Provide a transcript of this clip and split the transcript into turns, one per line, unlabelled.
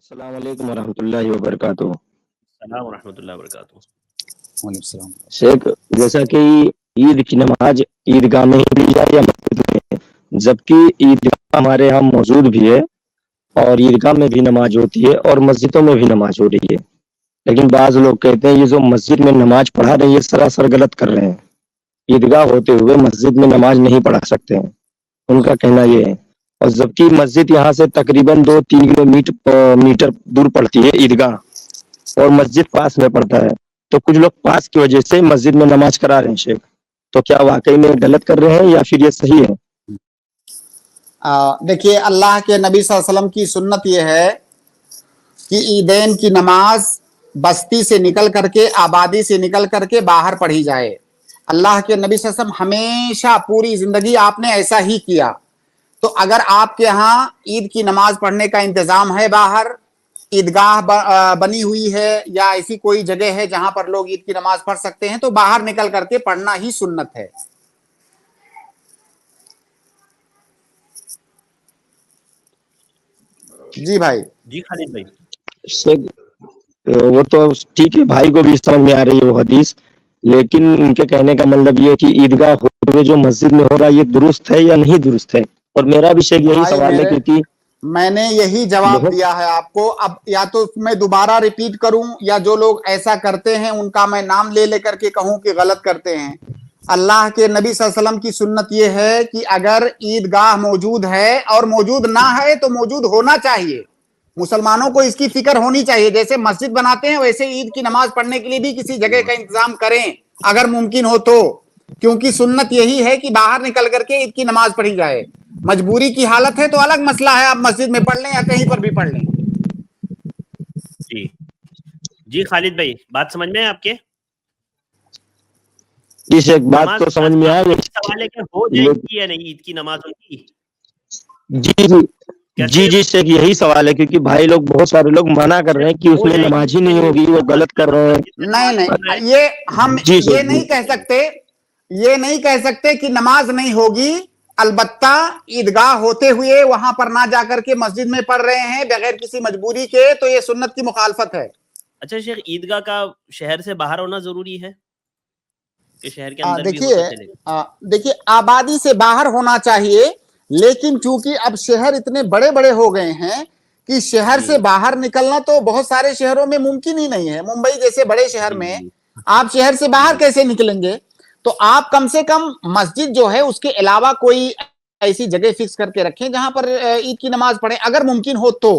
السلام علیکم ورحمۃ اللہ وبرکاتہ۔
السلام ورحمۃ اللہ وبرکاتہ۔
وعلیکم السلام۔
شیخ، جیسا کہ عید کی نماز عیدگاہ میں ہی دی جائے یا مسجد میں، جبکہ عیدگاہ ہمارے یہاں موجود بھی ہے اور عیدگاہ میں بھی نماز ہوتی ہے اور مسجدوں میں بھی نماز ہو رہی ہے، لیکن بعض لوگ کہتے ہیں یہ جو مسجد میں نماز پڑھا رہے ہیں یہ سراسر غلط کر رہے ہیں، عیدگاہ ہوتے ہوئے مسجد میں نماز نہیں پڑھا سکتے ہیں، ان کا کہنا یہ ہے۔ اور جبکہ مسجد یہاں سے تقریباً 2-3 کلومیٹر دور پڑتی ہے عیدگاہ، اور مسجد پاس میں پڑتا ہے، تو کچھ لوگ پاس کی وجہ سے مسجد میں نماز کرا رہے ہیں شیخ، تو کیا واقعی میں غلط کر رہے ہیں یا پھر یہ صحیح ہے؟
دیکھیے، اللہ کے نبی صلی اللہ علیہ وسلم کی سنت یہ ہے کہ عیدین کی نماز بستی سے نکل کر کے، آبادی سے نکل کر کے باہر پڑھی جائے۔ اللہ کے نبی صلی اللہ علیہ وسلم ہمیشہ پوری زندگی آپ نے ایسا ہی کیا۔ تو اگر آپ کے ہاں عید کی نماز پڑھنے کا انتظام ہے، باہر عیدگاہ بنی ہوئی ہے یا ایسی کوئی جگہ ہے جہاں پر لوگ عید کی نماز پڑھ سکتے ہیں، تو باہر نکل کر کے پڑھنا ہی سنت ہے۔ جی بھائی۔
جی خالد بھائی۔
شیخ، وہ تو ٹھیک ہے، بھائی کو بھی سمجھ میں آ رہی ہے وہ حدیث، لیکن ان کے کہنے کا مطلب یہ ہے کہ عیدگاہ ہوتے ہوئے جو مسجد میں ہو رہا ہے یہ درست ہے یا نہیں درست ہے؟ اور میرا بھی شیخ یہی سوال ہے، کیونکہ
میں نے یہی جواب دیا ہے آپ کو۔ اب یا تو میں دوبارہ ریپیٹ کروں، یا جو لوگ ایسا کرتے ہیں ان کا میں نام لے کر کے کہوں کہ غلط کرتے ہیں۔ اللہ کے نبی صلی اللہ علیہ وسلم کی سنت یہ ہے کہ اگر عیدگاہ موجود ہے اور موجود نہ ہے تو موجود ہونا چاہیے، مسلمانوں کو اس کی فکر ہونی چاہیے۔ جیسے مسجد بناتے ہیں ویسے عید کی نماز پڑھنے کے لیے بھی کسی جگہ کا انتظام کریں اگر ممکن ہو تو، کیونکہ سنت یہی ہے کہ باہر نکل کر کے عید کی نماز پڑھی جائے۔ مجبوری کی حالت ہے تو الگ مسئلہ ہے، آپ مسجد میں پڑھ لیں یا کہیں پر بھی پڑھ لیں۔
جی جی خالد بھائی، بات سمجھ میں ہے آپ کے؟
اس ایک بات تو سمجھ میں آ گئی،
سوال ہے کہ ہو جائے گی یا نہیں عید کی نماز ان کی؟
جی جی جی جی شیخ، یہی سوال ہے، کیونکہ بھائی لوگ بہت سارے لوگ منع کر رہے ہیں کہ اس میں نماز ہی نہیں ہوگی، وہ غلط کر رہے ہیں۔
نہیں، یہ ہم یہ نہیں کہہ سکتے، یہ نہیں کہہ سکتے کہ نماز نہیں ہوگی، البتہ عیدگاہ ہوتے ہوئے وہاں پر نہ جا کر کے مسجد میں پڑھ رہے ہیں بغیر کسی مجبوری کے، تو یہ سنت کی مخالفت ہے۔
اچھا شیخ، عیدگاہ کا شہر سے باہر ہونا ضروری ہے کہ شہر کے اندر بھی ہو تو چلے گا؟
دیکھیے، آبادی سے باہر ہونا چاہیے، لیکن چونکہ اب شہر اتنے بڑے بڑے ہو گئے ہیں کہ شہر سے باہر نکلنا تو بہت سارے شہروں میں ممکن ہی نہیں ہے۔ ممبئی جیسے بڑے شہر میں آپ شہر سے باہر کیسے نکلیں گے؟ تو آپ کم سے کم مسجد جو ہے اس کے علاوہ کوئی ایسی جگہ فکس کر کے رکھیں جہاں پر عید کی نماز پڑھیں اگر ممکن ہو تو۔